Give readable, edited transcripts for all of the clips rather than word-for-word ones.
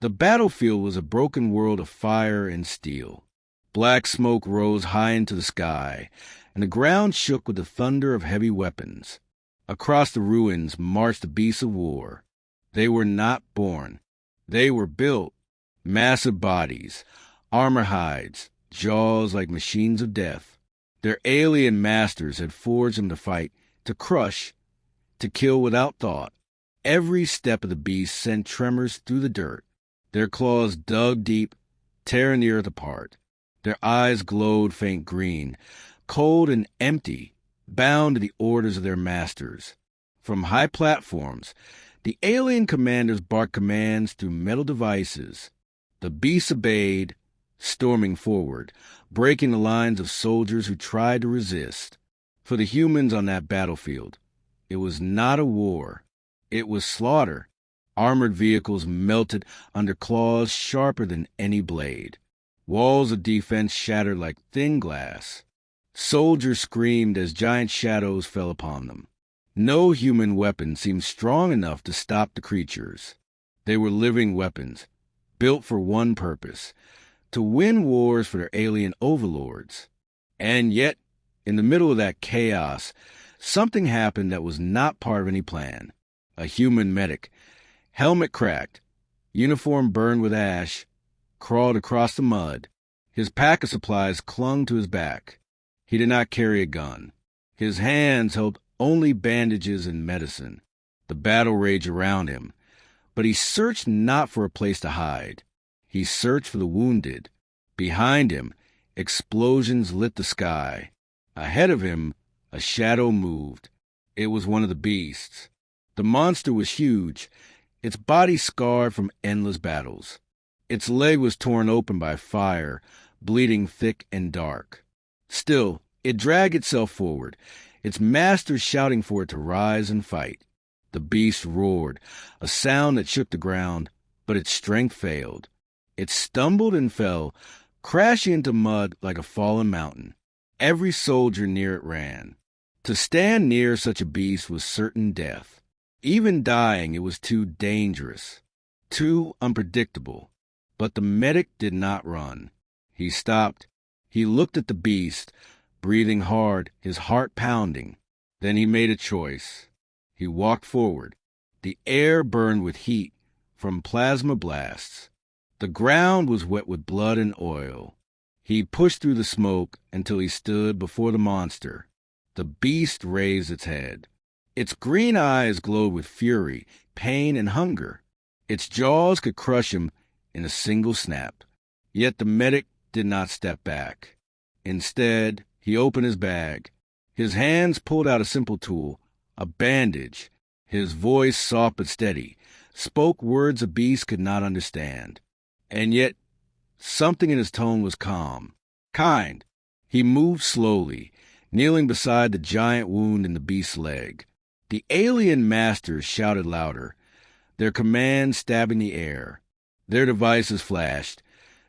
The battlefield was a broken world of fire and steel. Black smoke rose high into the sky, and the ground shook with the thunder of heavy weapons. Across the ruins marched the beasts of war. They were not born. They were built. Massive bodies, armor hides, jaws like machines of death. Their alien masters had forged them to fight, to crush, to kill without thought. Every step of the beast sent tremors through the dirt. Their claws dug deep, tearing the earth apart. Their eyes glowed faint green, cold and empty, bound to the orders of their masters. From high platforms, the alien commanders barked commands through metal devices. The beasts obeyed, storming forward, breaking the lines of soldiers who tried to resist. For the humans on that battlefield, it was not a war. It was slaughter. Armored vehicles melted under claws sharper than any blade. Walls of defense shattered like thin glass. Soldiers screamed as giant shadows fell upon them. No human weapon seemed strong enough to stop the creatures. They were living weapons, built for one purpose, to win wars for their alien overlords. And yet, in the middle of that chaos, something happened that was not part of any plan. A human medic, helmet cracked, uniform burned with ash, crawled across the mud. His pack of supplies clung to his back. He did not carry a gun. His hands held only bandages and medicine. The battle raged around him, but he searched not for a place to hide. He searched for the wounded. Behind him, explosions lit the sky. Ahead of him, a shadow moved. It was one of the beasts. The monster was huge, its body scarred from endless battles. Its leg was torn open by fire, bleeding thick and dark. Still, it dragged itself forward, its masters shouting for it to rise and fight. The beast roared, a sound that shook the ground, but its strength failed. It stumbled and fell, crashing into mud like a fallen mountain. Every soldier near it ran. To stand near such a beast was certain death. Even dying, it was too dangerous, too unpredictable. But the medic did not run. He stopped. He looked at the beast, breathing hard, his heart pounding. Then he made a choice. He walked forward. The air burned with heat from plasma blasts. The ground was wet with blood and oil. He pushed through the smoke until he stood before the monster. The beast raised its head. Its green eyes glowed with fury, pain, and hunger. Its jaws could crush him in a single snap. Yet the medic did not step back. Instead, he opened his bag. His hands pulled out a simple tool, a bandage. His voice, soft but steady, spoke words a beast could not understand. And yet, something in his tone was calm, kind. He moved slowly, kneeling beside the giant wound in the beast's leg. The alien masters shouted louder, their commands stabbing the air. Their devices flashed,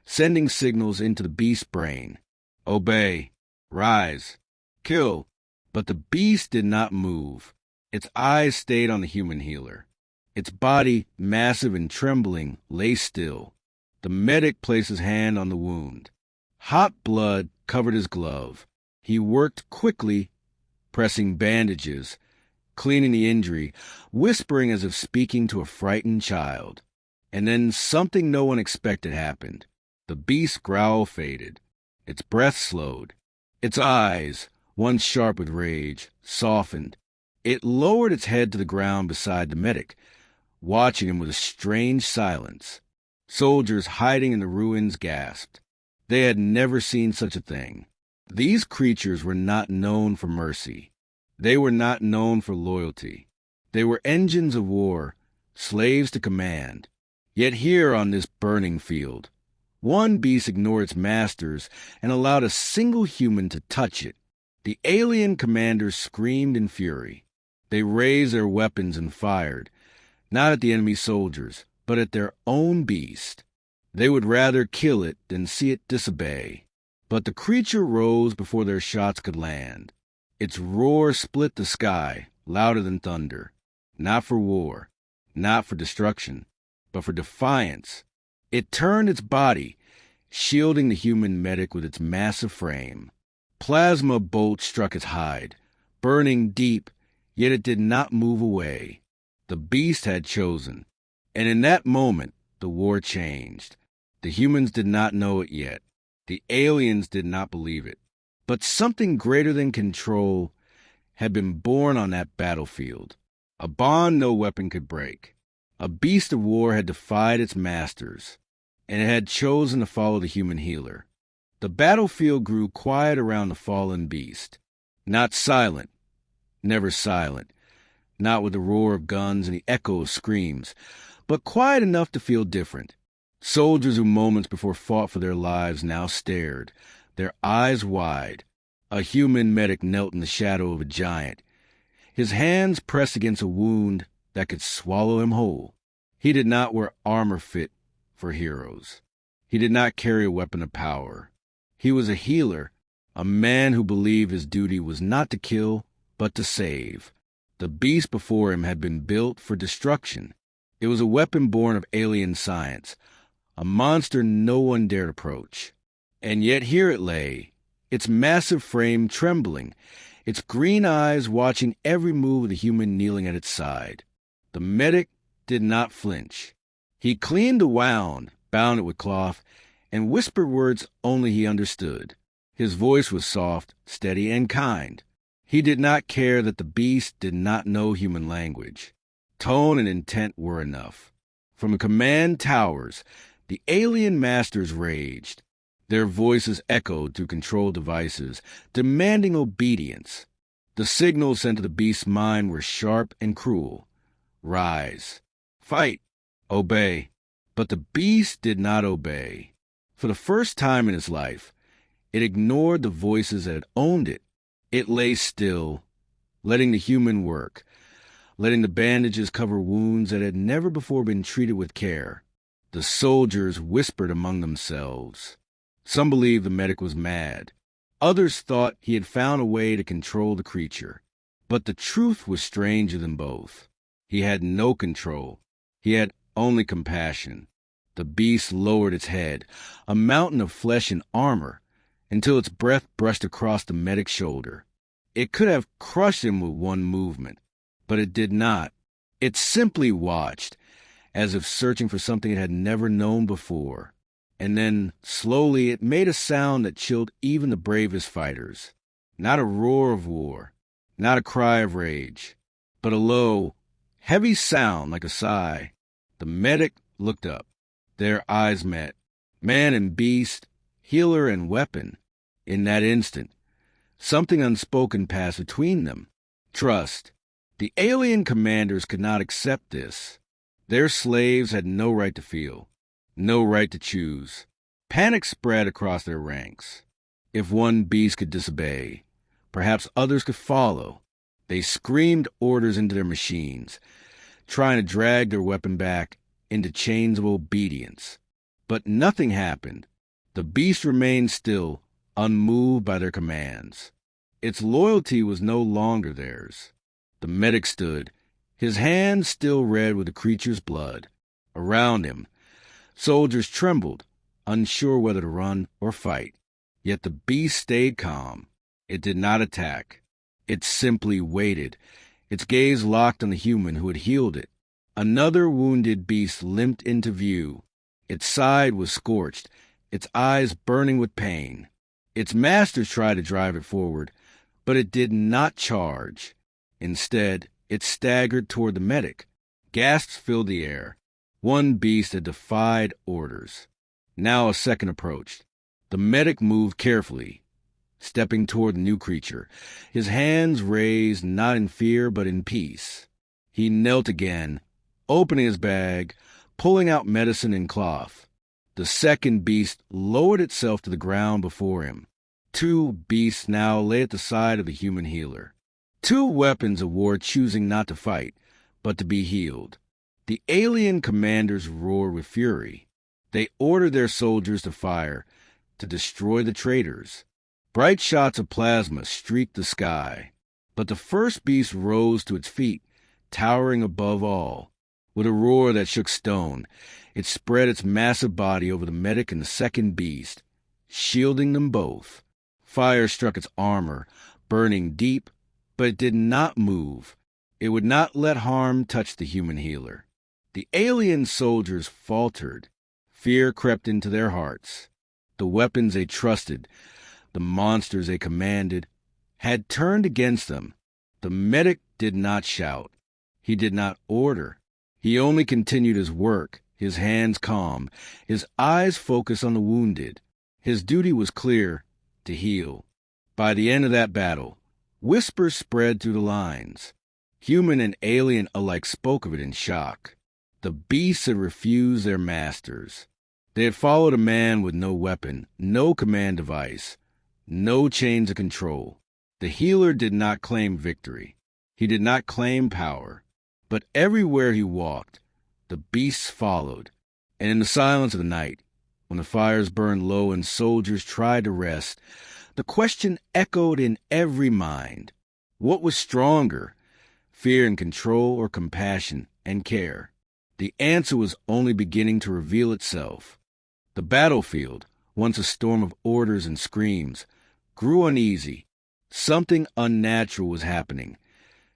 sending signals into the beast's brain. Obey, rise, kill. But the beast did not move. Its eyes stayed on the human healer. Its body, massive and trembling, lay still. The medic placed his hand on the wound. Hot blood covered his glove. He worked quickly, pressing bandages, cleaning the injury, whispering as if speaking to a frightened child. And then something no one expected happened. The beast's growl faded. Its breath slowed. Its eyes, once sharp with rage, softened. It lowered its head to the ground beside the medic, watching him with a strange silence. Soldiers hiding in the ruins gasped. They had never seen such a thing. These creatures were not known for mercy. They were not known for loyalty. They were engines of war, slaves to command. Yet here on this burning field, one beast ignored its masters and allowed a single human to touch it. The alien commanders screamed in fury. They raised their weapons and fired, not at the enemy soldiers, but at their own beast. They would rather kill it than see it disobey. But the creature rose before their shots could land. Its roar split the sky, louder than thunder. Not for war, not for destruction, but for defiance. It turned its body, shielding the human medic with its massive frame. Plasma bolts struck its hide, burning deep, yet it did not move away. The beast had chosen, and in that moment, the war changed. The humans did not know it yet. The aliens did not believe it. But something greater than control had been born on that battlefield. A bond no weapon could break. A beast of war had defied its masters, and it had chosen to follow the human healer. The battlefield grew quiet around the fallen beast. Not silent, never silent, not with the roar of guns and the echo of screams, but quiet enough to feel different. Soldiers who moments before fought for their lives now stared, their eyes wide. A human medic knelt in the shadow of a giant, his hands pressed against a wound that could swallow him whole. He did not wear armor fit for heroes. He did not carry a weapon of power. He was a healer, a man who believed his duty was not to kill, but to save. The beast before him had been built for destruction. It was a weapon born of alien science, a monster no one dared approach. And yet here it lay, its massive frame trembling, its green eyes watching every move of the human kneeling at its side. The medic did not flinch. He cleaned the wound, bound it with cloth, and whispered words only he understood. His voice was soft, steady, and kind. He did not care that the beast did not know human language. Tone and intent were enough. From the command towers, the alien masters raged. Their voices echoed through control devices, demanding obedience. The signals sent to the beast's mind were sharp and cruel. Rise. Fight. Obey. But the beast did not obey. For the first time in its life, it ignored the voices that had owned it. It lay still, letting the human work, letting the bandages cover wounds that had never before been treated with care. The soldiers whispered among themselves. Some believed the medic was mad. Others thought he had found a way to control the creature. But the truth was stranger than both. He had no control. He had only compassion. The beast lowered its head, a mountain of flesh and armor, until its breath brushed across the medic's shoulder. It could have crushed him with one movement, but it did not. It simply watched, as if searching for something it had never known before. And then, slowly, it made a sound that chilled even the bravest fighters. Not a roar of war, not a cry of rage, but a low, heavy sound like a sigh. The medic looked up. Their eyes met. Man and beast, healer and weapon. In that instant, something unspoken passed between them. Trust. The alien commanders could not accept this. Their slaves had no right to feel, no right to choose. Panic spread across their ranks. If one beast could disobey, perhaps others could follow. They screamed orders into their machines, trying to drag their weapon back into chains of obedience. But nothing happened. The beast remained still, unmoved by their commands. Its loyalty was no longer theirs. The medic stood, his hands still red with the creature's blood. Around him, soldiers trembled, unsure whether to run or fight. Yet the beast stayed calm. It did not attack. It simply waited, its gaze locked on the human who had healed it. Another wounded beast limped into view. Its side was scorched, its eyes burning with pain. Its masters tried to drive it forward, but it did not charge. Instead, it staggered toward the medic. Gasps filled the air. One beast had defied orders. Now a second approached. The medic moved carefully, stepping toward the new creature, his hands raised not in fear but in peace. He knelt again, opening his bag, pulling out medicine and cloth. The second beast lowered itself to the ground before him. Two beasts now lay at the side of the human healer. Two weapons of war choosing not to fight, but to be healed. The alien commanders roared with fury. They ordered their soldiers to fire, to destroy the traitors. Bright shots of plasma streaked the sky. But the first beast rose to its feet, towering above all. With a roar that shook stone, it spread its massive body over the medic and the second beast, shielding them both. Fire struck its armor, burning deep, but it did not move. It would not let harm touch the human healer. The alien soldiers faltered. Fear crept into their hearts. The weapons they trusted, the monsters they commanded, had turned against them. The medic did not shout. He did not order. He only continued his work, his hands calm, his eyes focused on the wounded. His duty was clear: to heal. By the end of that battle, whispers spread through the lines. Human and alien alike spoke of it in shock. The beasts had refused their masters. They had followed a man with no weapon, no command device, no chains of control. The healer did not claim victory. He did not claim power. But everywhere he walked, the beasts followed. And in the silence of the night, when the fires burned low and soldiers tried to rest, the question echoed in every mind. What was stronger, fear and control, or compassion and care? The answer was only beginning to reveal itself. The battlefield, once a storm of orders and screams, grew uneasy. Something unnatural was happening.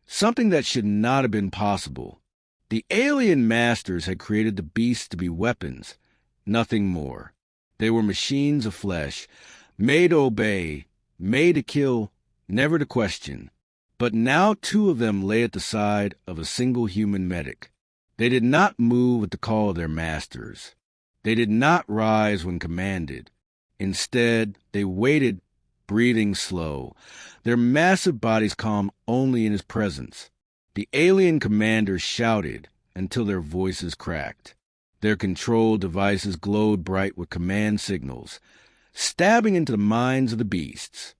Something that should not have been possible. The alien masters had created the beasts to be weapons, nothing more. They were machines of flesh, made to obey, made to kill, never to question. But now two of them lay at the side of a single human medic. They did not move at the call of their masters. They did not rise when commanded. Instead, they waited, breathing slow, their massive bodies calm only in his presence. The alien commanders shouted until their voices cracked. Their control devices glowed bright with command signals, stabbing into the minds of the beasts.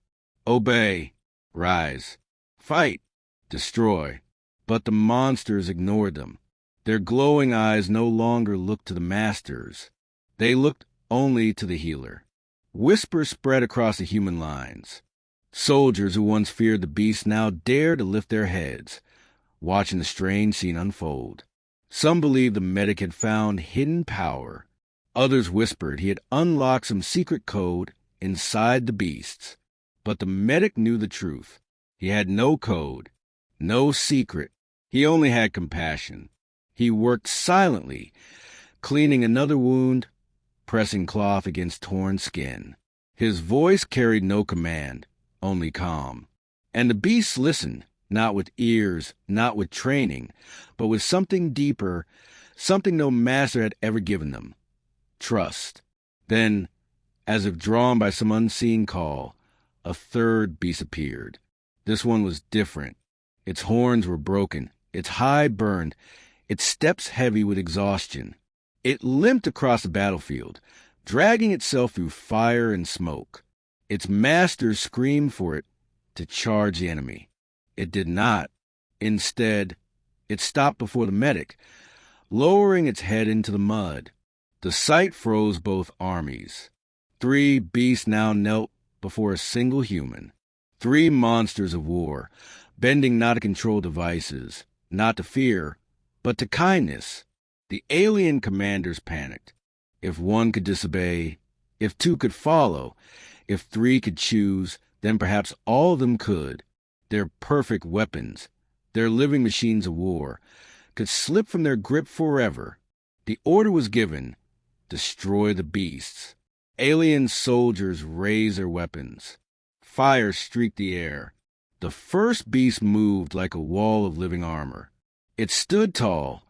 Obey, rise, fight, destroy. But the monsters ignored them. Their glowing eyes no longer looked to the masters. They looked only to the healer. Whispers spread across the human lines. Soldiers who once feared the beast now dared to lift their heads, watching the strange scene unfold. Some believed the medic had found hidden power. Others whispered he had unlocked some secret code inside the beasts. But the medic knew the truth. He had no code, no secret. He only had compassion. He worked silently, cleaning another wound, pressing cloth against torn skin. His voice carried no command, only calm. And the beasts listened, not with ears, not with training, but with something deeper, something no master had ever given them: trust. Then, as if drawn by some unseen call, a third beast appeared. This one was different. Its horns were broken, its hide burned, its steps heavy with exhaustion. It limped across the battlefield, dragging itself through fire and smoke. Its masters screamed for it to charge the enemy. It did not. Instead, it stopped before the medic, lowering its head into the mud. The sight froze both armies. 3 beasts now knelt before a single human. 3 monsters of war, bending not to control devices, not to fear, but to kindness. The alien commanders panicked. If one could disobey, if 2 could follow, if 3 could choose, then perhaps all of them could. Their perfect weapons, their living machines of war, could slip from their grip forever. The order was given: destroy the beasts. Alien soldiers raised their weapons. Fire streaked the air. The first beast moved like a wall of living armor. It stood tall,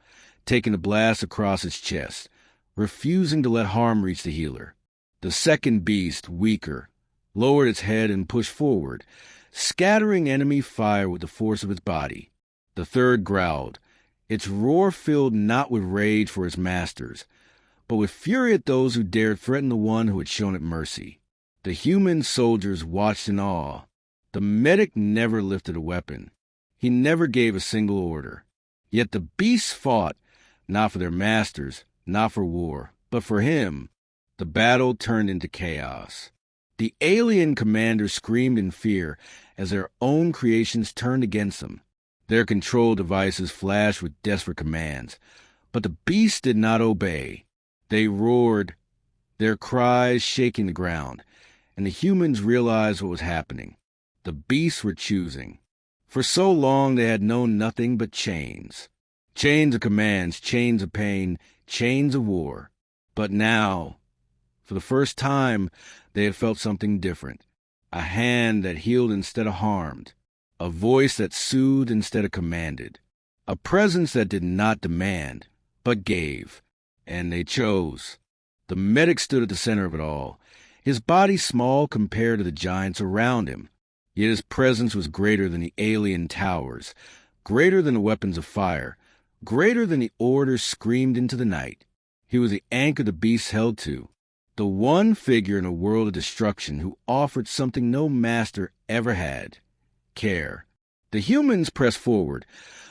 taking the blast across its chest, refusing to let harm reach the healer. The second beast, weaker, lowered its head and pushed forward, scattering enemy fire with the force of its body. The third growled, its roar filled not with rage for its masters, but with fury at those who dared threaten the one who had shown it mercy. The human soldiers watched in awe. The medic never lifted a weapon. He never gave a single order. Yet the beasts fought, not for their masters, not for war, but for him. The battle turned into chaos. The alien commanders screamed in fear as their own creations turned against them. Their control devices flashed with desperate commands. But the beasts did not obey. They roared, their cries shaking the ground, and the humans realized what was happening. The beasts were choosing. For so long they had known nothing but chains. Chains of commands, chains of pain, chains of war. But now, for the first time, they had felt something different. A hand that healed instead of harmed. A voice that soothed instead of commanded. A presence that did not demand, but gave. And they chose. The medic stood at the center of it all, his body small compared to the giants around him. Yet his presence was greater than the alien towers, greater than the weapons of fire, greater than the orders screamed into the night. He was the anchor the beasts held to, the one figure in a world of destruction who offered something no master ever had: care. The humans pressed forward,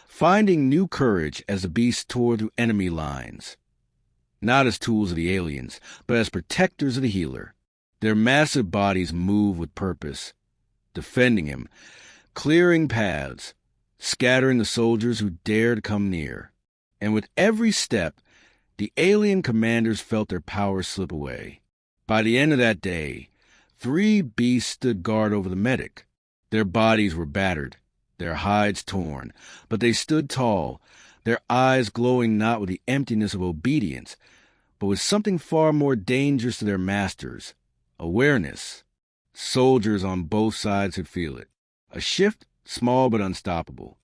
finding new courage as the beasts tore through enemy lines. Not as tools of the aliens, but as protectors of the healer. Their massive bodies moved with purpose, defending him, clearing paths, scattering the soldiers who dared come near. And with every step, the alien commanders felt their power slip away. By the end of that day, 3 beasts stood guard over the medic. Their bodies were battered, their hides torn, but they stood tall, their eyes glowing not with the emptiness of obedience, but with something far more dangerous to their masters: awareness. Soldiers on both sides could feel it. A shift, small but unstoppable.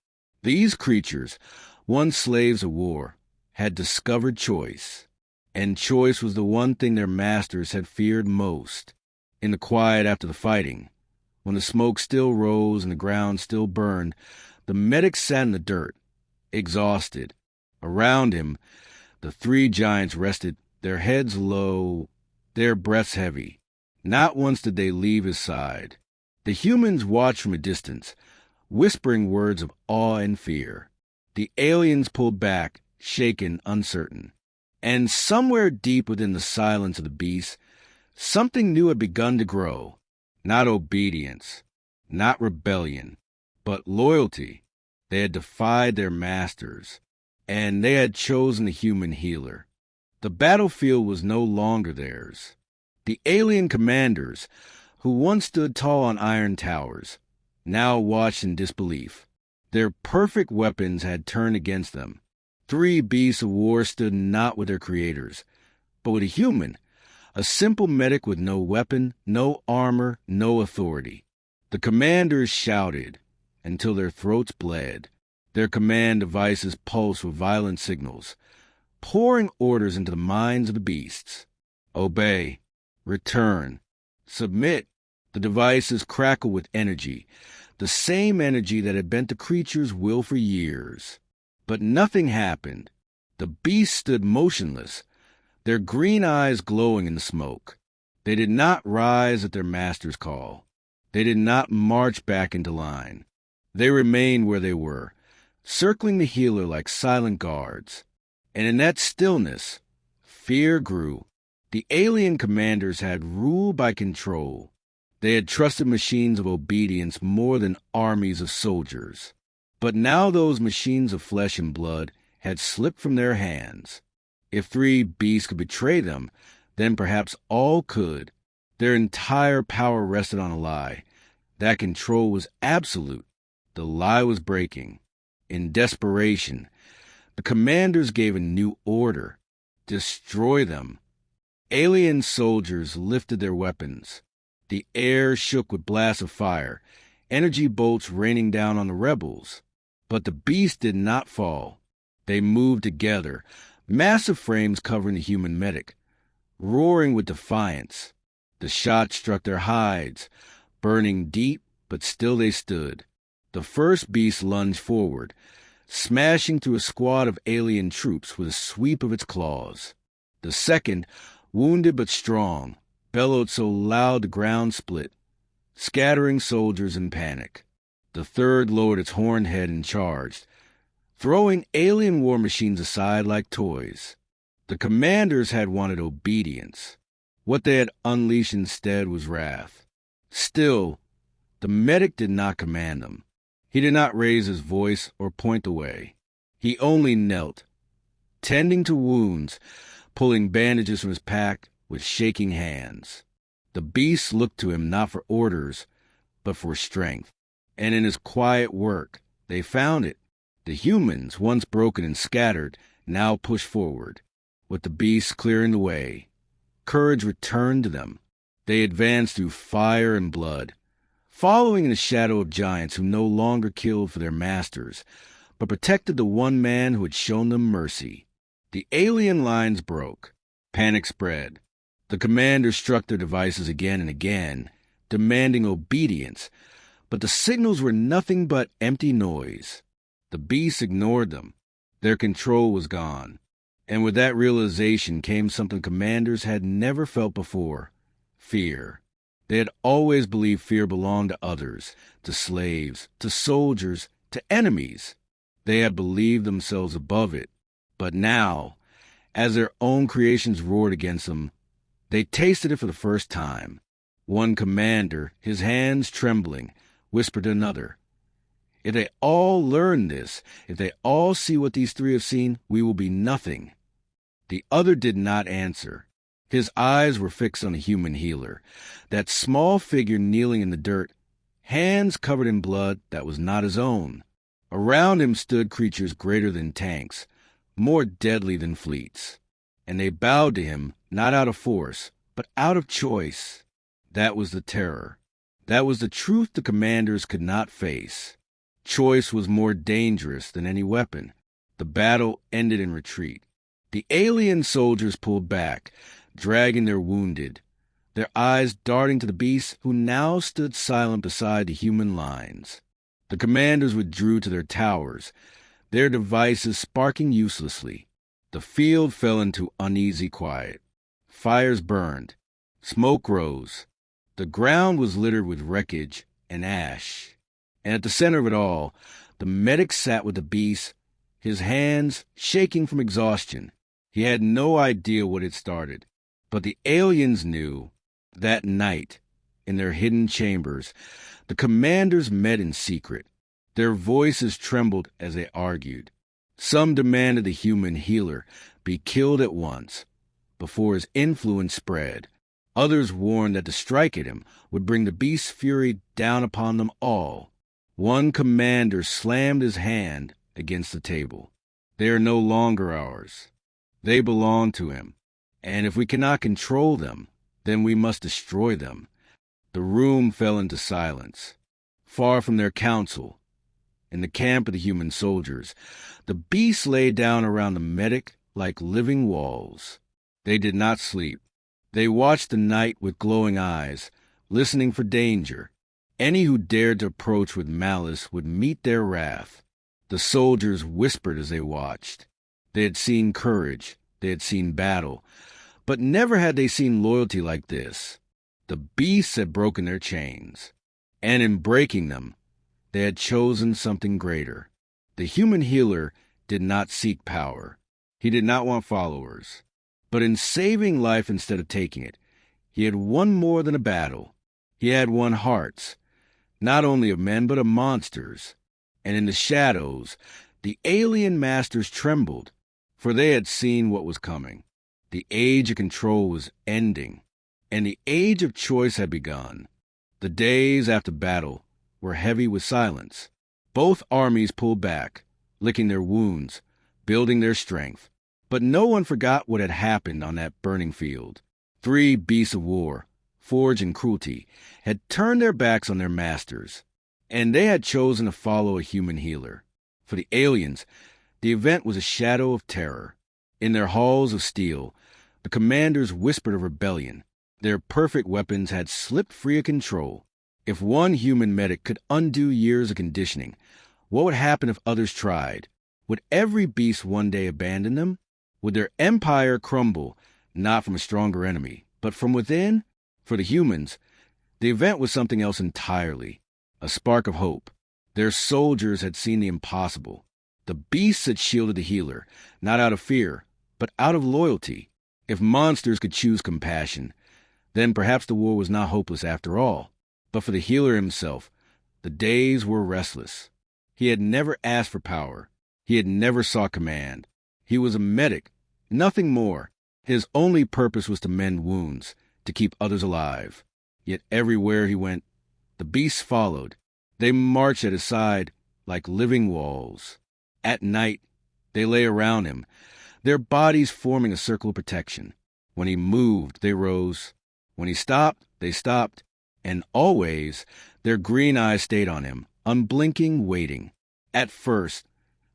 These creatures, once slaves of war, had discovered choice. And choice was the one thing their masters had feared most. In the quiet after the fighting, when the smoke still rose and the ground still burned, the medic sat in the dirt, exhausted. Around him, the 3 giants rested, their heads low, their breaths heavy. Not once did they leave his side. The humans watched from a distance, whispering words of awe and fear. The aliens pulled back, shaken, uncertain. And somewhere deep within the silence of the beasts, something new had begun to grow. Not obedience, not rebellion, but loyalty. They had defied their masters, and they had chosen the human healer. The battlefield was no longer theirs. The alien commanders, who once stood tall on iron towers, now watched in disbelief. Their perfect weapons had turned against them. 3 beasts of war stood not with their creators, but with a human, a simple medic with no weapon, no armor, no authority. The commanders shouted until their throats bled. Their command devices pulsed with violent signals, pouring orders into the minds of the beasts. Obey. Return. Submit. The devices crackled with energy, the same energy that had bent the creature's will for years. But nothing happened. The beasts stood motionless, their green eyes glowing in the smoke. They did not rise at their master's call. They did not march back into line. They remained where they were, circling the healer like silent guards. And in that stillness, fear grew. The alien commanders had ruled by control. They had trusted machines of obedience more than armies of soldiers. But now those machines of flesh and blood had slipped from their hands. If 3 beasts could betray them, then perhaps all could. Their entire power rested on a lie. That control was absolute. The lie was breaking. In desperation, the commanders gave a new order: destroy them. Alien soldiers lifted their weapons. The air shook with blasts of fire, energy bolts raining down on the rebels. But the beasts did not fall. They moved together, massive frames covering the human medic, roaring with defiance. The shots struck their hides, burning deep, but still they stood. The first beast lunged forward, smashing through a squad of alien troops with a sweep of its claws. The second, wounded but strong, bellowed so loud the ground split, scattering soldiers in panic. The third lowered its horned head and charged, throwing alien war machines aside like toys. The commanders had wanted obedience. What they had unleashed instead was wrath. Still, the medic did not command them. He did not raise his voice or point the way. He only knelt, tending to wounds, pulling bandages from his pack with shaking hands. The beasts looked to him not for orders, but for strength. And in his quiet work, they found it. The humans, once broken and scattered, now pushed forward, with the beasts clearing the way. Courage returned to them. They advanced through fire and blood, following in the shadow of giants who no longer killed for their masters, but protected the one man who had shown them mercy. The alien lines broke. Panic spread. The commanders struck their devices again and again, demanding obedience, but the signals were nothing but empty noise. The beasts ignored them. Their control was gone. And with that realization came something commanders had never felt before: fear. They had always believed fear belonged to others, to slaves, to soldiers, to enemies. They had believed themselves above it. But now, as their own creations roared against them, they tasted it for the first time. One commander, his hands trembling, whispered to another, "If they all learn this, if they all see what these three have seen, we will be nothing." The other did not answer. His eyes were fixed on the human healer, that small figure kneeling in the dirt, hands covered in blood that was not his own. Around him stood creatures greater than tanks, more deadly than fleets. And they bowed to him, not out of force, but out of choice. That was the terror. That was the truth the commanders could not face. Choice was more dangerous than any weapon. The battle ended in retreat. The alien soldiers pulled back, dragging their wounded, their eyes darting to the beasts who now stood silent beside the human lines. The commanders withdrew to their towers, their devices sparking uselessly. The field fell into uneasy quiet. Fires burned. Smoke rose. The ground was littered with wreckage and ash. And at the center of it all, the medic sat with the beasts, his hands shaking from exhaustion. He had no idea what had started, but the aliens knew. That night, in their hidden chambers, the commanders met in secret. Their voices trembled as they argued. Some demanded the human healer be killed at once, before his influence spread. Others warned that to strike at him would bring the beast's fury down upon them all. One commander slammed his hand against the table. "They are no longer ours. They belong to him. And if we cannot control them, then we must destroy them." The room fell into silence. Far from their council, in the camp of the human soldiers, the beasts lay down around the medic like living walls. They did not sleep. They watched the night with glowing eyes, listening for danger. Any who dared to approach with malice would meet their wrath. The soldiers whispered as they watched. They had seen courage, they had seen battle, but never had they seen loyalty like this. The beasts had broken their chains, and in breaking them, they had chosen something greater. The human healer did not seek power. He did not want followers. But in saving life instead of taking it, he had won more than a battle. He had won hearts, not only of men but of monsters. And in the shadows, the alien masters trembled, for they had seen what was coming. The age of control was ending, and the age of choice had begun. The days after battle were heavy with silence. Both armies pulled back, licking their wounds, building their strength. But no one forgot what had happened on that burning field. 3 beasts of war, forged in cruelty, had turned their backs on their masters, and they had chosen to follow a human healer. For the aliens, the event was a shadow of terror. In their halls of steel, the commanders whispered of rebellion. Their perfect weapons had slipped free of control. If one human medic could undo years of conditioning, what would happen if others tried? Would every beast one day abandon them? Would their empire crumble, not from a stronger enemy, but from within? For the humans, the event was something else entirely, a spark of hope. Their soldiers had seen the impossible. The beasts had shielded the healer, not out of fear, but out of loyalty. If monsters could choose compassion, then perhaps the war was not hopeless after all. But for the healer himself, the days were restless. He had never asked for power. He had never sought command. He was a medic, nothing more. His only purpose was to mend wounds, to keep others alive. Yet everywhere he went, the beasts followed. They marched at his side like living walls. At night, they lay around him, their bodies forming a circle of protection. When he moved, they rose. When he stopped, they stopped. And always, their green eyes stayed on him, unblinking, waiting. At first,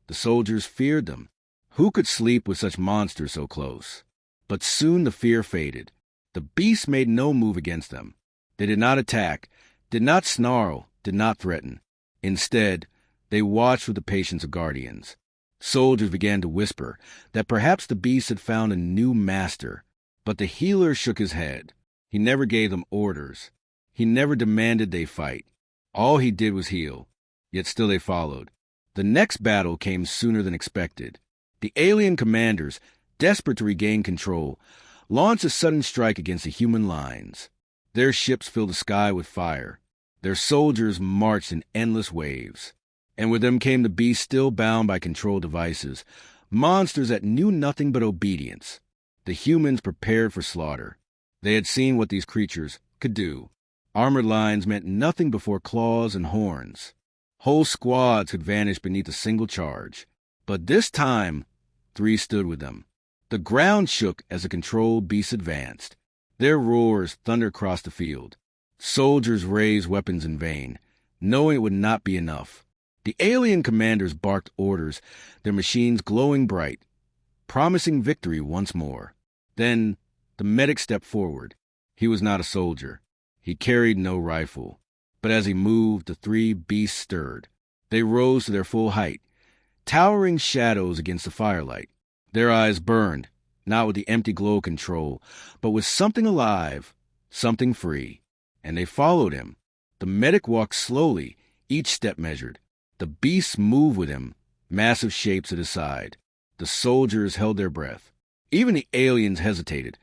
the soldiers feared them. Who could sleep with such monsters so close? But soon the fear faded. The beasts made no move against them. They did not attack, did not snarl, did not threaten. Instead, they watched with the patience of guardians. Soldiers began to whisper that perhaps the beasts had found a new master. But the healer shook his head. He never gave them orders. He never demanded they fight. All he did was heal. Yet still they followed. The next battle came sooner than expected. The alien commanders, desperate to regain control, launched a sudden strike against the human lines. Their ships filled the sky with fire. Their soldiers marched in endless waves. And with them came the beasts still bound by control devices, monsters that knew nothing but obedience. The humans prepared for slaughter. They had seen what these creatures could do. Armored lines meant nothing before claws and horns. Whole squads could vanish beneath a single charge. But this time, 3 stood with them. The ground shook as the controlled beasts advanced. Their roars thundered across the field. Soldiers raised weapons in vain, knowing it would not be enough. The alien commanders barked orders, their machines glowing bright, promising victory once more. Then the medic stepped forward. He was not a soldier. He carried no rifle. But as he moved, the 3 beasts stirred. They rose to their full height, towering shadows against the firelight. Their eyes burned, not with the empty glow of control, but with something alive, something free. And they followed him. The medic walked slowly, each step measured. The beasts moved with him, massive shapes at his side. The soldiers held their breath. Even the aliens hesitated,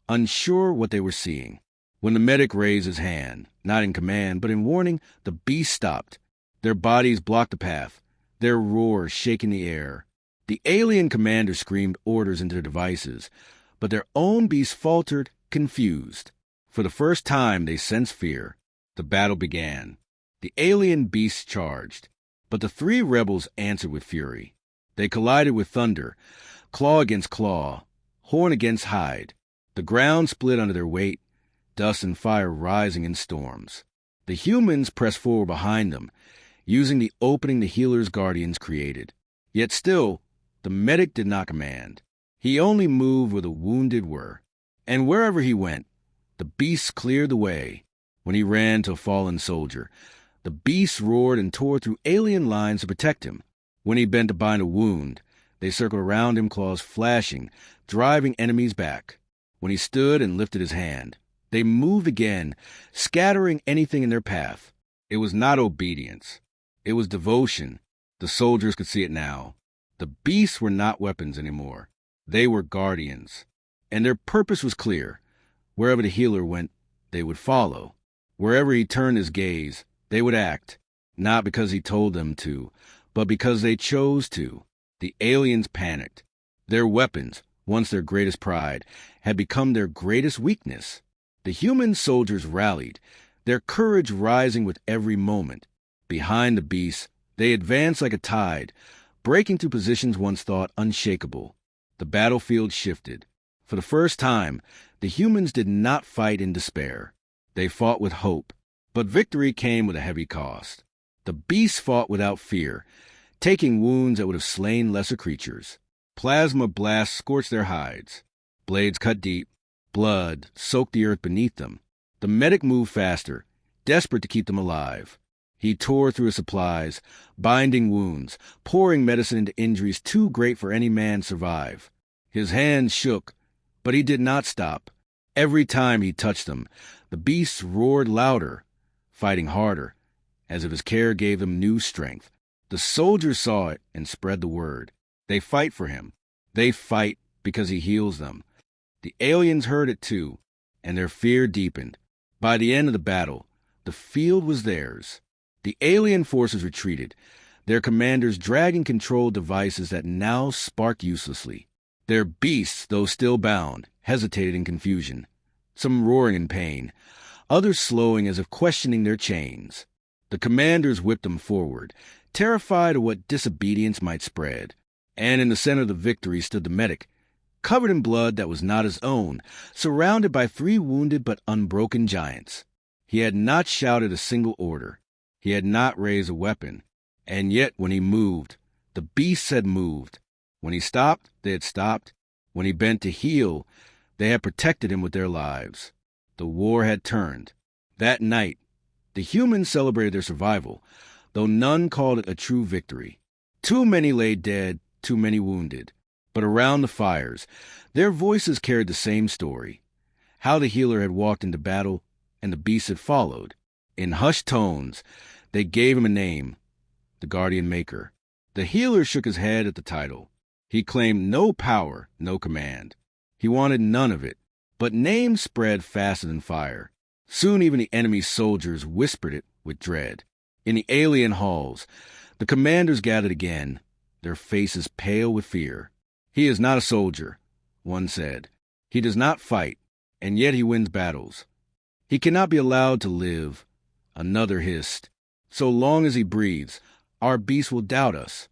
unsure what they were seeing. When the medic raised his hand, not in command, but in warning, the beasts stopped. Their bodies blocked the path, their roars shaking the air. The alien commander screamed orders into their devices, but their own beasts faltered, confused. For the first time, they sensed fear. The battle began. The alien beasts charged, but the 3 rebels answered with fury. They collided with thunder, claw against claw, horn against hide. The ground split under their weight, dust and fire rising in storms. The humans pressed forward behind them, using the opening the healer's guardians created. Yet still, the medic did not command. He only moved where the wounded were. And wherever he went, the beasts cleared the way. When he ran to a fallen soldier, the beasts roared and tore through alien lines to protect him. When he bent to bind a wound, they circled around him, claws flashing, driving enemies back. When he stood and lifted his hand, they moved again, scattering anything in their path. It was not obedience. It was devotion. The soldiers could see it now. The beasts were not weapons anymore. They were guardians. And their purpose was clear. Wherever the healer went, they would follow. Wherever he turned his gaze, they would act. Not because he told them to, but because they chose to. The aliens panicked. Their weapons, once their greatest pride, had become their greatest weakness. The human soldiers rallied, their courage rising with every moment. Behind the beasts, they advanced like a tide, breaking through positions once thought unshakable. The battlefield shifted. For the first time, the humans did not fight in despair. They fought with hope, but victory came with a heavy cost. The beasts fought without fear, taking wounds that would have slain lesser creatures. Plasma blasts scorched their hides. Blades cut deep. Blood soaked the earth beneath them. The medic moved faster, desperate to keep them alive. He tore through his supplies, binding wounds, pouring medicine into injuries too great for any man to survive. His hands shook, but he did not stop. Every time he touched them, the beasts roared louder, fighting harder, as if his care gave them new strength. The soldiers saw it and spread the word. They fight for him. They fight because he heals them. The aliens heard it too, and their fear deepened. By the end of the battle, the field was theirs. The alien forces retreated, their commanders dragging control devices that now sparked uselessly. Their beasts, though still bound, hesitated in confusion, some roaring in pain, others slowing as if questioning their chains. The commanders whipped them forward, terrified of what disobedience might spread. And in the center of the victory stood the medic, covered in blood that was not his own, surrounded by 3 wounded but unbroken giants. He had not shouted a single order. He had not raised a weapon. And yet when he moved, the beasts had moved. When he stopped, they had stopped. When he bent to heal, they had protected him with their lives. The war had turned. That night, the humans celebrated their survival, though none called it a true victory. Too many lay dead, too many wounded. But around the fires, their voices carried the same story. How the healer had walked into battle, and the beasts had followed. In hushed tones, they gave him a name, the Guardian Maker. The healer shook his head at the title. He claimed no power, no command. He wanted none of it. But names spread faster than fire. Soon even the enemy's soldiers whispered it with dread. In the alien halls, the commanders gathered again, their faces pale with fear. He is not a soldier, one said. He does not fight, and yet he wins battles. He cannot be allowed to live, another hissed. So long as he breathes, our beasts will doubt us.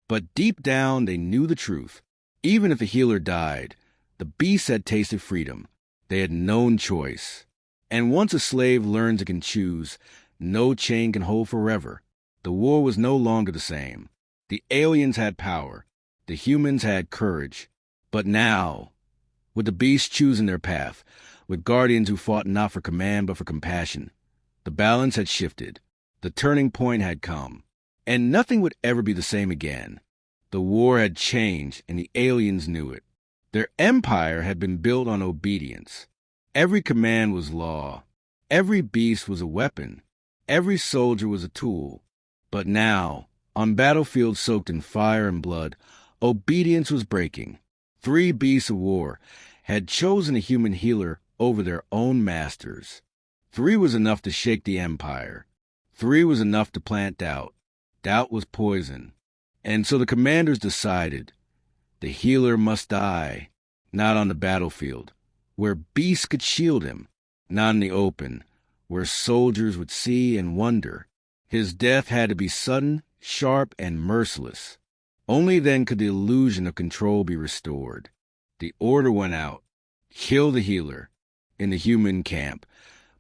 But deep down they knew the truth. Even if the healer died, the beasts had tasted freedom. They had known choice. And once a slave learns it can choose, no chain can hold forever. The war was no longer the same. The aliens had power. The humans had courage. But now, with the beasts choosing their path, with guardians who fought not for command but for compassion, the balance had shifted. The turning point had come. And nothing would ever be the same again. The war had changed, and the aliens knew it. Their empire had been built on obedience. Every command was law. Every beast was a weapon. Every soldier was a tool. But now, on battlefields soaked in fire and blood, obedience was breaking. 3 beasts of war had chosen a human healer over their own masters. 3 was enough to shake the empire. 3 was enough to plant doubt. Doubt was poison. And so the commanders decided the healer must die, not on the battlefield, where beasts could shield him, not in the open, where soldiers would see and wonder. His death had to be sudden, sharp, and merciless. Only then could the illusion of control be restored. The order went out. Kill the healer. In the human camp,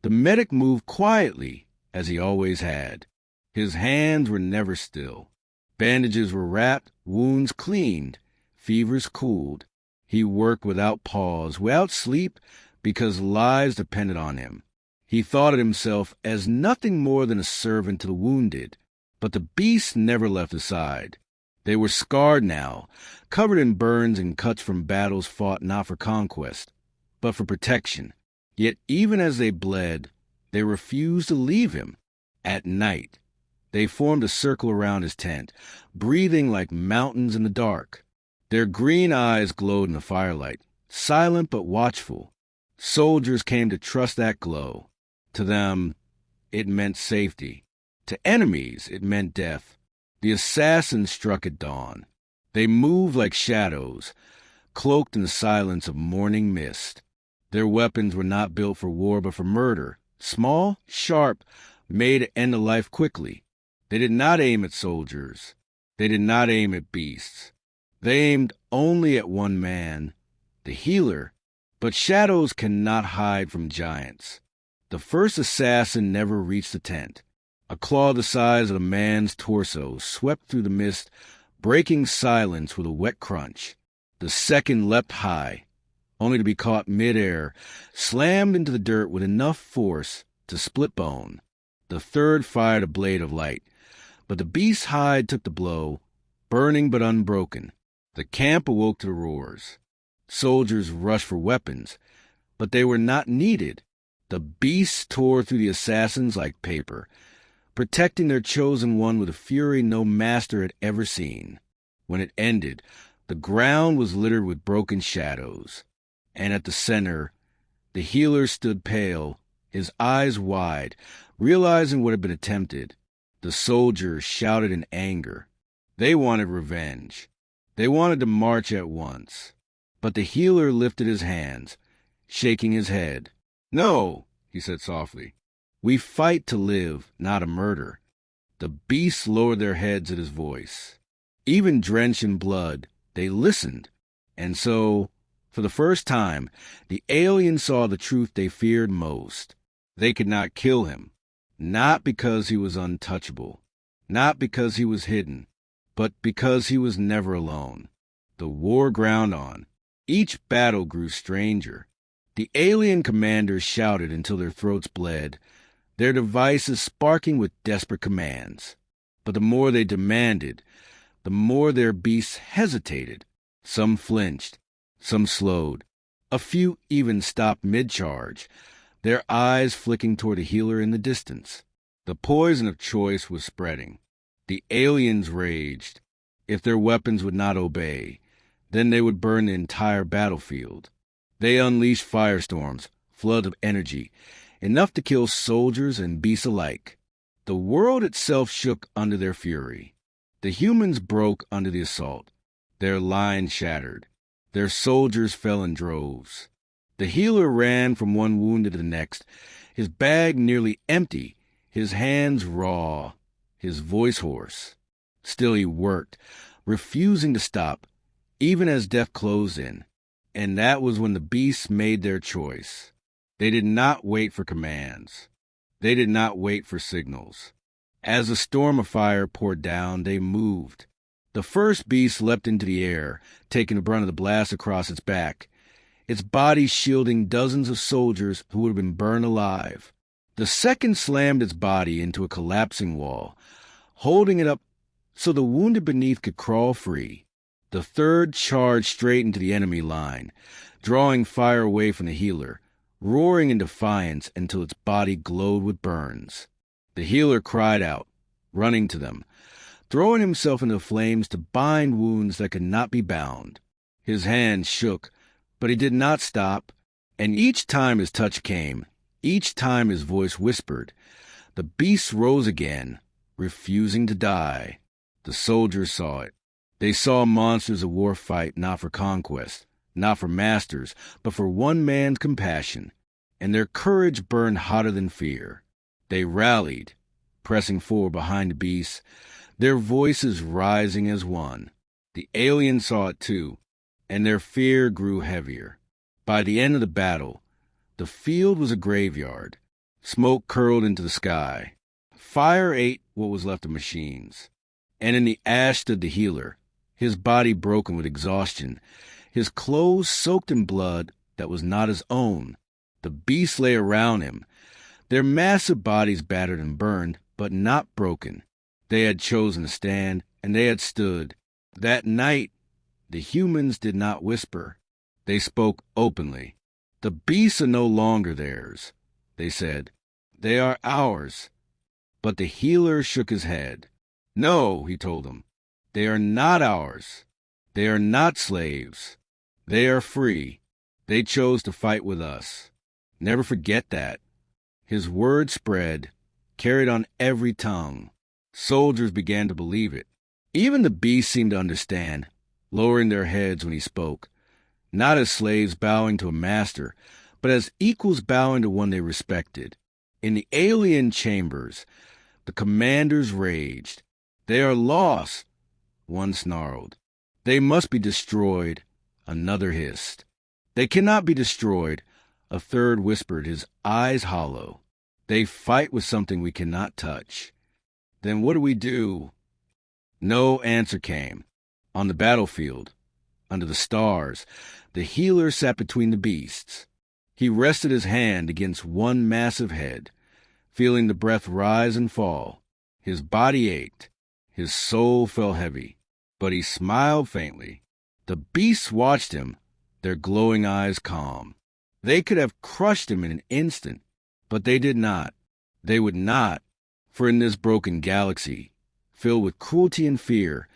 the medic moved quietly, as he always had. His hands were never still. Bandages were wrapped, wounds cleaned, fevers cooled. He worked without pause, without sleep, because lives depended on him. He thought of himself as nothing more than a servant to the wounded. But the beasts never left his side. They were scarred now, covered in burns and cuts from battles fought not for conquest, but for protection. Yet even as they bled, they refused to leave him. At night, they formed a circle around his tent, breathing like mountains in the dark. Their green eyes glowed in the firelight, silent but watchful. Soldiers came to trust that glow. To them, it meant safety. To enemies, it meant death. The assassins struck at dawn. They moved like shadows, cloaked in the silence of morning mist. Their weapons were not built for war but for murder. Small, sharp, made to end a life quickly. They did not aim at soldiers. They did not aim at beasts. They aimed only at one man, the healer. But shadows cannot hide from giants. The first assassin never reached the tent. A claw the size of a man's torso swept through the mist, breaking silence with a wet crunch. The second leapt high, only to be caught mid-air, slammed into the dirt with enough force to split bone. The third fired a blade of light, but the beast's hide took the blow, burning but unbroken. The camp awoke to the roars. Soldiers rushed for weapons, but they were not needed. The beasts tore through the assassins like paper, protecting their chosen one with a fury no master had ever seen. When it ended, the ground was littered with broken shadows, and at the center, the healer stood pale, his eyes wide, realizing what had been attempted. The soldiers shouted in anger. They wanted revenge. They wanted to march at once. But the healer lifted his hands, shaking his head. "No," he said softly. "We fight to live, not a murder." The beasts lowered their heads at his voice. Even drenched in blood, they listened. And so, for the first time, the aliens saw the truth they feared most. They could not kill him, not because he was untouchable, not because he was hidden, but because he was never alone. The war ground on. Each battle grew stranger. The alien commanders shouted until their throats bled, their devices sparking with desperate commands. But the more they demanded, the more their beasts hesitated. Some flinched, some slowed. A few even stopped mid-charge, their eyes flicking toward a healer in the distance. The poison of choice was spreading. The aliens raged. If their weapons would not obey, then they would burn the entire battlefield. They unleashed firestorms, floods of energy, enough to kill soldiers and beasts alike. The world itself shook under their fury. The humans broke under the assault. Their lines shattered. Their soldiers fell in droves. The healer ran from one wound to the next, his bag nearly empty, his hands raw, his voice hoarse. Still he worked, refusing to stop, even as death closed in. And that was when the beasts made their choice. They did not wait for commands. They did not wait for signals. As a storm of fire poured down, they moved. The first beast leapt into the air, taking the brunt of the blast across its back, its body shielding dozens of soldiers who would have been burned alive. The second slammed its body into a collapsing wall, holding it up so the wounded beneath could crawl free. The third charged straight into the enemy line, drawing fire away from the healer, roaring in defiance until its body glowed with burns. The healer cried out, running to them, throwing himself into the flames to bind wounds that could not be bound. His hands shook, but he did not stop, and each time his touch came, each time his voice whispered, the beasts rose again, refusing to die. The soldiers saw it. They saw monsters of war fight not for conquest, not for masters, but for one man's compassion, and their courage burned hotter than fear. They rallied, pressing forward behind the beasts, their voices rising as one. The aliens saw it too, and their fear grew heavier. By the end of the battle, the field was a graveyard. Smoke curled into the sky. Fire ate what was left of machines. And in the ash stood the healer, his body broken with exhaustion, his clothes soaked in blood that was not his own. The beasts lay around him, their massive bodies battered and burned, but not broken. They had chosen to stand, and they had stood. That night, the humans did not whisper. They spoke openly. The beasts are no longer theirs, they said. They are ours. But the healer shook his head. No, he told them. They are not ours. They are not slaves. They are free. They chose to fight with us. Never forget that. His word spread, carried on every tongue. Soldiers began to believe it. Even the beasts seemed to understand, lowering their heads when he spoke, not as slaves bowing to a master, but as equals bowing to one they respected. In the alien chambers, the commanders raged. They are lost, one snarled. They must be destroyed, another hissed. They cannot be destroyed, a third whispered, his eyes hollow. They fight with something we cannot touch. Then what do we do? No answer came. On the battlefield, under the stars, the healer sat between the beasts. He rested his hand against one massive head, feeling the breath rise and fall. His body ached. His soul fell heavy, but he smiled faintly. The beasts watched him, their glowing eyes calm. They could have crushed him in an instant, but they did not. They would not, for in this broken galaxy, filled with cruelty and fear,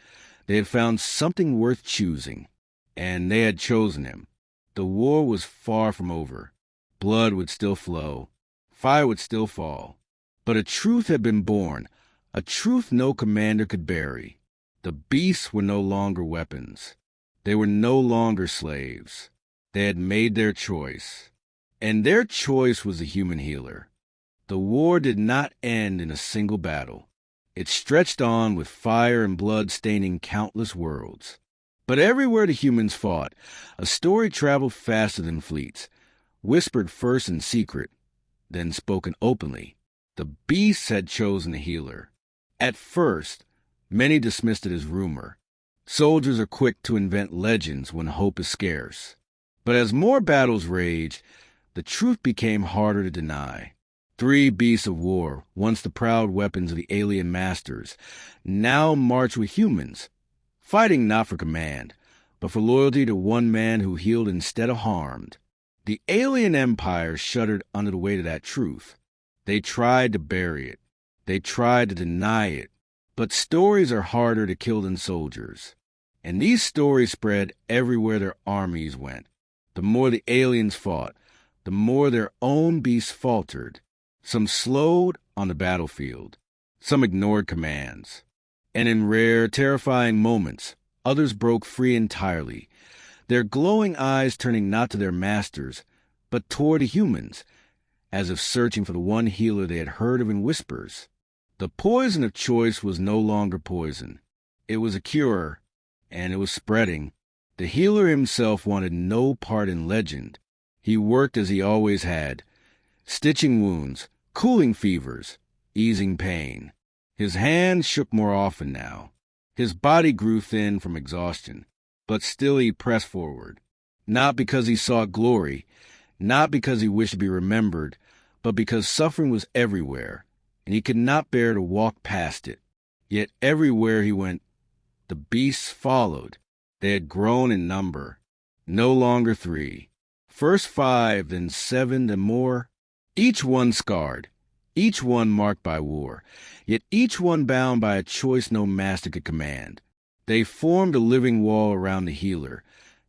they had found something worth choosing, and they had chosen him. The war was far from over. Blood would still flow. Fire would still fall. But a truth had been born, a truth no commander could bury. The beasts were no longer weapons. They were no longer slaves. They had made their choice. And their choice was the human healer. The war did not end in a single battle. It stretched on with fire and blood staining countless worlds. But everywhere the humans fought, a story traveled faster than fleets, whispered first in secret, then spoken openly. The beasts had chosen a healer. At first, many dismissed it as rumor. Soldiers are quick to invent legends when hope is scarce. But as more battles raged, the truth became harder to deny. 3 beasts of war, once the proud weapons of the alien masters, now marched with humans, fighting not for command, but for loyalty to one man who healed instead of harmed. The alien empires shuddered under the weight of that truth. They tried to bury it. They tried to deny it. But stories are harder to kill than soldiers. And these stories spread everywhere their armies went. The more the aliens fought, the more their own beasts faltered. Some slowed on the battlefield. Some ignored commands. And in rare, terrifying moments, others broke free entirely, their glowing eyes turning not to their masters, but toward the humans, as if searching for the one healer they had heard of in whispers. The poison of choice was no longer poison. It was a cure, and it was spreading. The healer himself wanted no part in legend. He worked as he always had, stitching wounds, cooling fevers, easing pain. His hands shook more often now. His body grew thin from exhaustion, but still he pressed forward. Not because he sought glory, not because he wished to be remembered, but because suffering was everywhere, and he could not bear to walk past it. Yet everywhere he went, the beasts followed. They had grown in number. No longer 3. First 5, then 7, then more. Each one scarred. Each one marked by war, yet each one bound by a choice no master could command. They formed a living wall around the healer,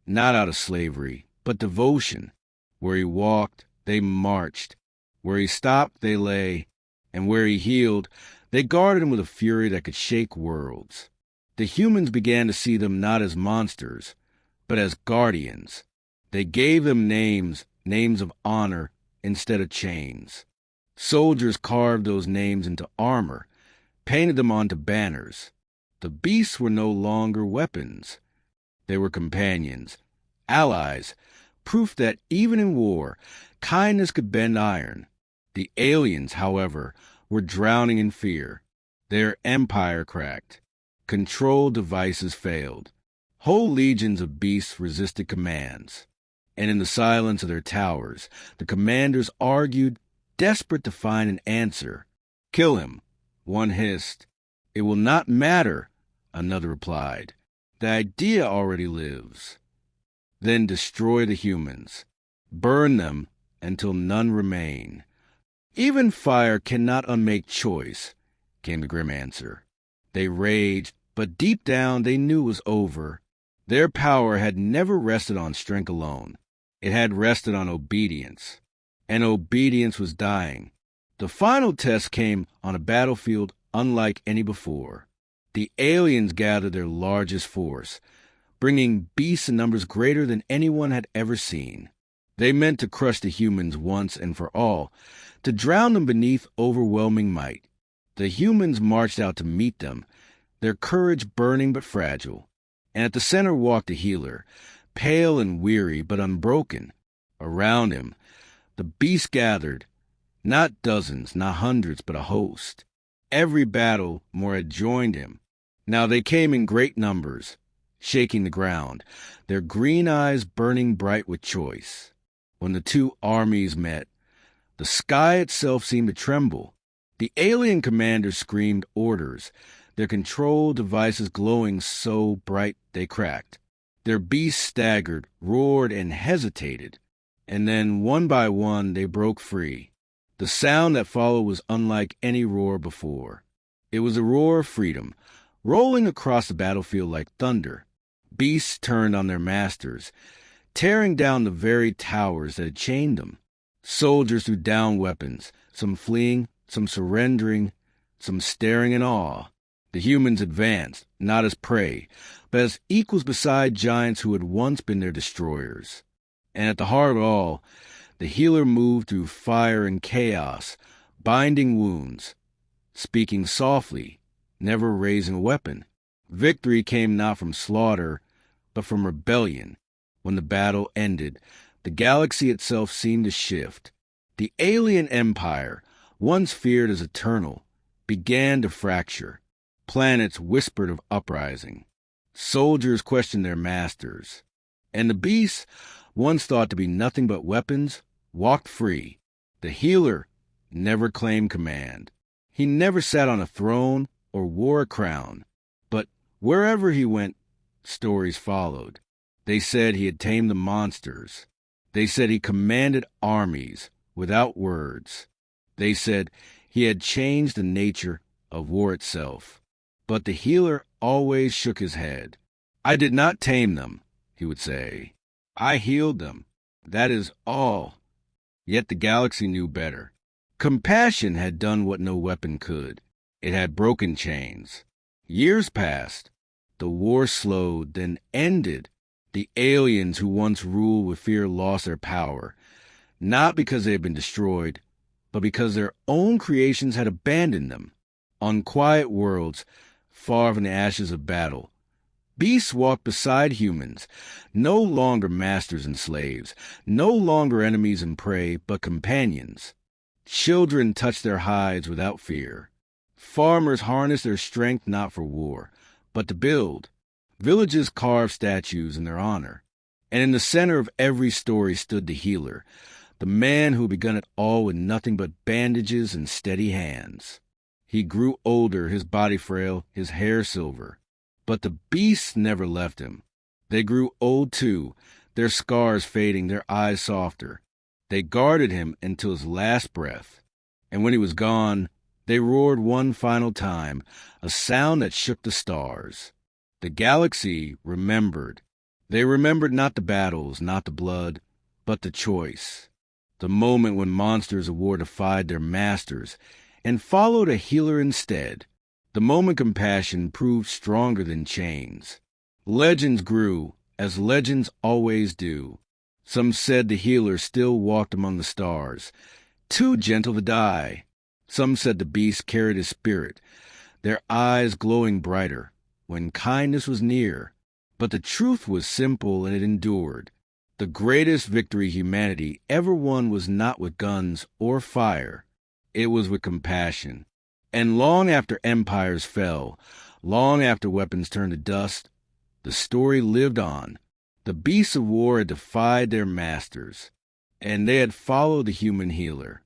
not out of slavery, but devotion. Where he walked, they marched. Where he stopped, they lay. And where he healed, they guarded him with a fury that could shake worlds. The humans began to see them not as monsters, but as guardians. They gave them names of honor instead of chains. Soldiers carved those names into armor, painted them onto banners. The beasts were no longer weapons. They were companions, allies, proof that even in war, kindness could bend iron. The aliens, however, were drowning in fear. Their empire cracked. Control devices failed. Whole legions of beasts resisted commands. And in the silence of their towers, the commanders argued, desperate to find an answer. Kill him, one hissed. It will not matter, another replied. The idea already lives. Then destroy the humans. Burn them until none remain. Even fire cannot unmake choice, came the grim answer. They raged, but deep down they knew it was over. Their power had never rested on strength alone. It had rested on obedience. And obedience was dying. The final test came on a battlefield unlike any before. The aliens gathered their largest force, bringing beasts in numbers greater than anyone had ever seen. They meant to crush the humans once and for all, to drown them beneath overwhelming might. The humans marched out to meet them, their courage burning but fragile. And at the center walked a healer, pale and weary but unbroken. Around him, the beasts gathered, not dozens, not hundreds, but a host. Every battle more had joined him. Now they came in great numbers, shaking the ground, their green eyes burning bright with choice. When the 2 armies met, the sky itself seemed to tremble. The alien commanders screamed orders, their control devices glowing so bright they cracked. Their beasts staggered, roared, and hesitated. And then, one by one, they broke free. The sound that followed was unlike any roar before. It was a roar of freedom, rolling across the battlefield like thunder. Beasts turned on their masters, tearing down the very towers that had chained them. Soldiers threw down weapons, some fleeing, some surrendering. some staring in awe. The humans advanced, not as prey, but as equals beside giants who had once been their destroyers. And at the heart of it all, the healer moved through fire and chaos, binding wounds, speaking softly, never raising a weapon. Victory came not from slaughter, but from rebellion. When the battle ended, the galaxy itself seemed to shift. The alien empire, once feared as eternal, began to fracture. Planets whispered of uprising. Soldiers questioned their masters. And the beasts, once thought to be nothing but weapons, walked free. The healer never claimed command. He never sat on a throne or wore a crown. But wherever he went, stories followed. They said he had tamed the monsters. They said he commanded armies without words. They said he had changed the nature of war itself. But the healer always shook his head. "I did not tame them," he would say. "I healed them. That is all." Yet the galaxy knew better. Compassion had done what no weapon could. It had broken chains. Years passed. The war slowed, then ended. The aliens who once ruled with fear lost their power, not because they had been destroyed, but because their own creations had abandoned them. On quiet worlds, far from the ashes of battle, beasts walked beside humans, no longer masters and slaves, no longer enemies and prey, but companions. Children touched their hides without fear. Farmers harnessed their strength not for war, but to build. Villages carved statues in their honor. And in the center of every story stood the healer, the man who had begun it all with nothing but bandages and steady hands. He grew older, his body frail, his hair silver. But the beasts never left him. They grew old too, their scars fading, their eyes softer. They guarded him until his last breath. And when he was gone, they roared one final time, a sound that shook the stars. The galaxy remembered. They remembered not the battles, not the blood, but the choice. The moment when monsters of war defied their masters and followed a healer instead. The moment compassion proved stronger than chains. Legends grew, as legends always do. Some said the healer still walked among the stars, too gentle to die. Some said the beast carried his spirit, their eyes glowing brighter, when kindness was near. But the truth was simple and it endured. The greatest victory humanity ever won was not with guns or fire. It was with compassion. And long after empires fell, long after weapons turned to dust, the story lived on. The beasts of war had defied their masters, and they had followed the human healer.